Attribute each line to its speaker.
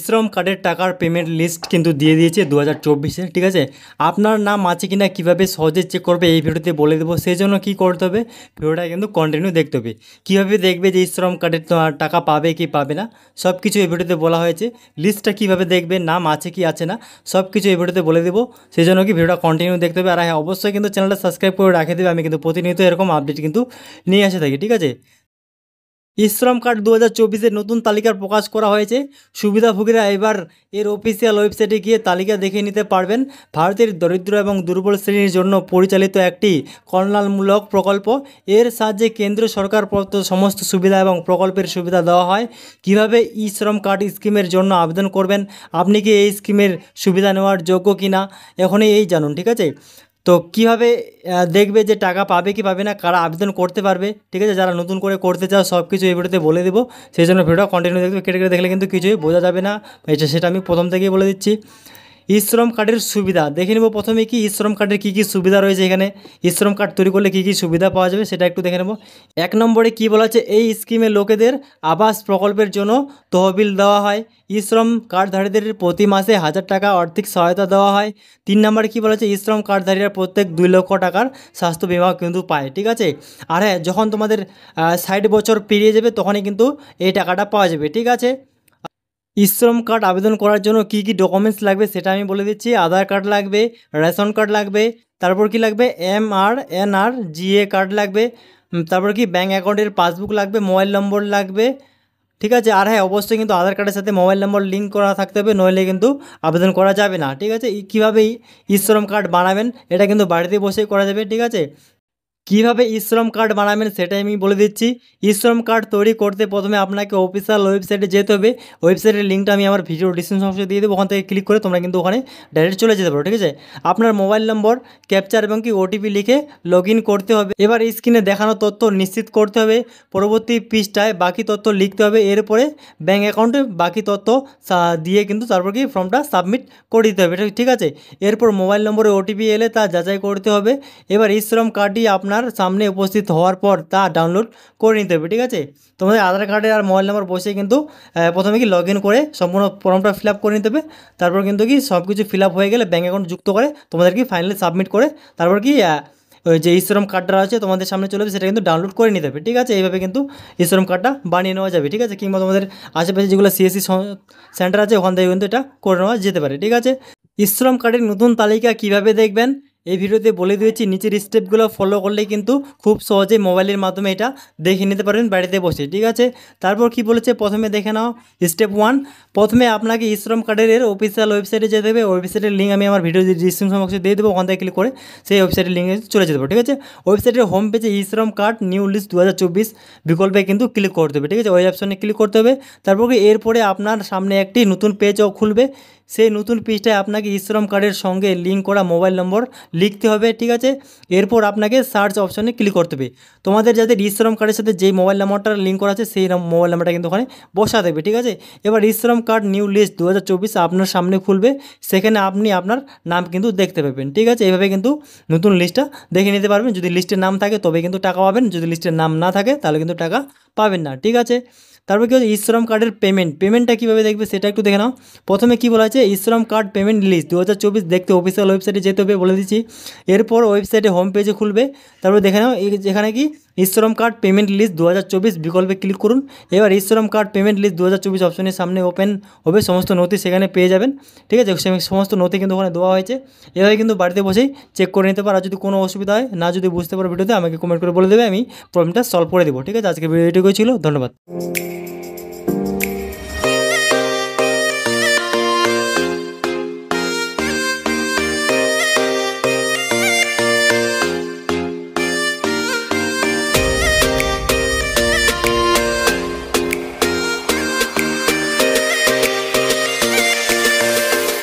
Speaker 1: শ্রম কার্ডের টাকার পেমেন্ট লিস্ট কিন্তু দিয়ে দিয়েছে 2024-এ, ঠিক আছে। আপনার নাম আছে কিনা কীভাবে সহজে চেক করবে এই ভিডিওতে বলে দেবো। সেই জন্য কী করতে হবে, ভিডিওটা কিন্তু কন্টিনিউ দেখতে হবে। কীভাবে দেখবে যে শ্রম কার্ডের টাকা পাবে কি পাবে না, সব কিছু এই ভিডিওতে বলা হয়েছে। লিস্টটা কীভাবে দেখবে, নাম আছে কি আছে না, সব কিছু এই ভিডিওতে বলে দেবো। সেই জন্য কি ভিডিওটা কন্টিনিউ দেখতে হবে। আর হ্যাঁ, অবশ্যই কিন্তু চ্যানেলটা সাবস্ক্রাইব করে রাখে দেবে। আমি কিন্তু প্রতিনিয়ত এরকম আপডেট কিন্তু নিয়ে আসে থাকি, ঠিক আছে। শ্রম কার্ড 2024-এর নতুন তালিকা প্রকাশ করা হয়েছে। সুবিধাভোগীরা এবার এর অফিসিয়াল ওয়েবসাইটে গিয়ে তালিকা দেখে নিতে পারবেন। ভারতের দরিদ্র এবং দুর্বল শ্রেণীর জন্য পরিচালিত একটি কল্যাণমূলক প্রকল্প। এর সাহায্যে কেন্দ্র সরকার প্রদত্ত সমস্ত সুবিধা এবং প্রকল্পের সুবিধা দেওয়া হয়। কিভাবে শ্রম কার্ড স্কিমের জন্য আবেদন করবেন, আপনি কি এই স্কিমের সুবিধা নেওয়ার যোগ্য কিনা, এখনই এই জানুন, ঠিক আছে। তো কীভাবে দেখবে যে টাকা পাবে কি পাবে না, কারা আবেদন করতে পারবে, ঠিক আছে, যারা নতুন করে করতে চাও, সব কিছু এই ভিডিওতে বলে দেবো। সেই জন্য ভিডিওটা কন্টিনিউ দেখবে। কেটে কেটে দেখলে কিন্তু কিছুই বোঝা যাবে না, সেটা আমি প্রথম থেকেই বলে দিচ্ছি। শ্রম কার্ডের সুবিধা দেখে নেব। প্রথমে কি শ্রম কার্ডের কী কী সুবিধা রয়েছে, এখানে শ্রম কার্ড তৈরি করলে কী কী সুবিধা পাওয়া যাবে সেটা একটু দেখে নেব। 1 নম্বরে কী বলা আছে, এই স্কিমে লোকেদের আবাস প্রকল্পের জন্য তহবিল দেওয়া হয়। শ্রম কার্ডধারীদের প্রতি মাসে 1000 টাকা আর্থিক সহায়তা দেওয়া হয়। 3 নম্বরে কী বলা আছে, শ্রম কার্ডধারীরা প্রত্যেক 2 লক্ষ টাকার স্বাস্থ্য বিমা কিন্তু পায়, ঠিক আছে। আর হ্যাঁ, যখন তোমাদের 60 বছর পেরিয়ে যাবে তখনই কিন্তু এই টাকাটা পাওয়া যাবে, ঠিক আছে। শ্রম কার্ড আবেদন করার জন্য কী কী ডকুমেন্টস লাগবে সেটা আমি বলে দিচ্ছি। আধার কার্ড লাগবে, রেশন কার্ড লাগবে, তারপর কি লাগবে, MRNRGA কার্ড লাগবে, তারপর কি ব্যাঙ্ক অ্যাকাউন্টের পাসবুক লাগবে, মোবাইল নম্বর লাগবে, ঠিক আছে। আর হ্যাঁ, অবশ্যই কিন্তু আধার কার্ডের সাথে মোবাইল নম্বর লিঙ্ক করা থাকতে হবে, নইলে কিন্তু আবেদন করা যাবে না, ঠিক আছে। কীভাবে শ্রম কার্ড বানাবেন এটা কিন্তু বাড়িতে বসেই করা যাবে, ঠিক আছে। কীভাবে শ্রম কার্ড বানাবেন সেটাই আমি বলে দিচ্ছি। শ্রম কার্ড তৈরি করতে প্রথমে আপনাকে অফিসিয়াল ওয়েবসাইটে যেতে হবে। ওয়েবসাইটের লিঙ্কটা আমি আমার ভিডিও ডিসক্রিপশন বক্সে দিয়ে দেবো, ওখান থেকে ক্লিক করে তোমরা কিন্তু ওখানে ডাইরেক্ট চলে যেতে পারো, ঠিক আছে। আপনার মোবাইল নম্বর, ক্যাপচার এবং কি ওটিপি লিখে লগ ইন করতে হবে। এবার এই স্ক্রিনে দেখানো তথ্য নিশ্চিত করতে হবে। পরবর্তী পৃষ্ঠায় বাকি তথ্য লিখতে হবে। এরপরে ব্যাঙ্ক অ্যাকাউন্টে বাকি তথ্য দিয়ে কিন্তু তারপর কি ফর্মটা সাবমিট করে দিতে হবে, ঠিক আছে। এরপর মোবাইল নম্বরে ওটিপি এলে তা যাচাই করতে হবে। এবার শ্রম কার্ডটি আপনার সামনে উপস্থিত হওয়ার পর তা ডাউনলোড করে নিতে হবে, ঠিক আছে। তোমাদের আধার কার্ডের আর মোবাইল নাম্বার বসে কিন্তু প্রথমে কি লগ ইন করে সম্পূর্ণ ফর্মটা ফিল আপ করে নিতে হবে। তারপর কিন্তু কি সব কিছু ফিল আপ হয়ে গেলে ব্যাঙ্ক অ্যাকাউন্ট যুক্ত করে তোমাদের কি ফাইনালি সাবমিট করে তারপর কি ওই যে শ্রম কার্ডটা আছে তোমাদের সামনে চলে যাবে, সেটা কিন্তু ডাউনলোড করে নিতে হবে, ঠিক আছে। এইভাবে কিন্তু শ্রম কার্ডটা বানিয়ে নেওয়া যাবে, ঠিক আছে। কিংবা তোমাদের আশেপাশে যেগুলো সিএসসি সেন্টার আছে ওখান থেকে কিন্তু এটা করে নেওয়া যেতে পারে, ঠিক আছে। শ্রম কার্ডের নতুন তালিকা কিভাবে দেখবেন এই ভিডিওতে বলে দিয়েছি। নিচের স্টেপগুলো ফলো করলে কিন্তু খুব সহজে মোবাইলের মাধ্যমে এটা দেখে নিতে পারবেন বাড়িতে বসে, ঠিক আছে। তারপর কি বলেছে, প্রথমে দেখে নাও স্টেপ 1। প্রথমে আপনাকে শ্রম কার্ডের অফিসিয়াল ওয়েবসাইটে যেতে হবে। ওয়েবসাইটের লিঙ্ক আমি আমার ভিডিও ডিসক্রিপশন বক্সে দিয়ে দেবো, ওখান থেকে ক্লিক করে সেই ওয়েবসাইটের লিঙ্কে চলে যেতে হবে, ঠিক আছে। ওয়েবসাইটের হোম পেজে শ্রম কার্ড নিউ লিস্ট 2024 বিকল্পে কিন্তু ক্লিক করতে হবে, ঠিক আছে। ওই অপশনে ক্লিক করতে হবে। তারপর কি এরপরে আপনার সামনে একটি নতুন পেজও খুলবে। সেই নতুন পেজটায় আপনাকে শ্রম কার্ডের সঙ্গে লিঙ্ক করা মোবাইল নম্বর লিখতে হবে, ঠিক আছে। এরপর আপনাকে সার্চ অপশনে ক্লিক করতে হবে। তোমাদের যাদের শ্রম কার্ডের সাথে যেই মোবাইল নাম্বারটা লিঙ্ক করা আছে সেই মোবাইল নাম্বারটা কিন্তু ওখানে বসা দেবে, ঠিক আছে। এবার শ্রম কার্ড নিউ লিস্ট 2024 আপনার সামনে খুলবে। সেখানে আপনি আপনার নাম কিন্তু দেখতে পাবেন, ঠিক আছে। এইভাবে কিন্তু নতুন লিস্টটা দেখে নিতে পারবেন। যদি লিস্টের নাম থাকে তবে কিন্তু টাকা পাবেন, যদি লিস্টের নাম না থাকে তাহলে কিন্তু টাকা পাবেন না, ঠিক আছে। তারপর কি হচ্ছে শ্রম কার্ডের পেমেন্টটা কীভাবে দেখবে সেটা একটু দেখে নাও। প্রথমে কি বলা আছে, শ্রম কার্ড পেমেন্ট লিস্ট 2024 দেখতে অফিসিয়াল ওয়েবসাইটে যেতে হবে, বলে দিচ্ছি। এরপর ওয়েবসাইটে হোম পেজে খুলবে। তারপর দেখে নাও যেখানে কি শ্রম কার্ড পেমেন্ট লিস্ট 2024 বিকল্পে ক্লিক করুন। এবার শ্রম কার্ড পেমেন্ট লিস্ট 2024 অপশনের সামনে ওপেন হবে। সমস্ত নথি সেখানে পেয়ে যাবেন, ঠিক আছে। সমস্ত নথি কিন্তু ওখানে দেওয়া হয়েছে। এভাবে কিন্তু বাড়িতে বসেই চেক করে নিতে পারো। আর যদি কোনো অসুবিধা হয়, না যদি বুঝতে পারো ভিডিওতে, আমাকে কমেন্ট করে বলে দেবে, আমি প্রবলেমটা সলভ করে দেবো, ঠিক আছে। আজকে ভিডিওটুকুই ছিল, ধন্যবাদ।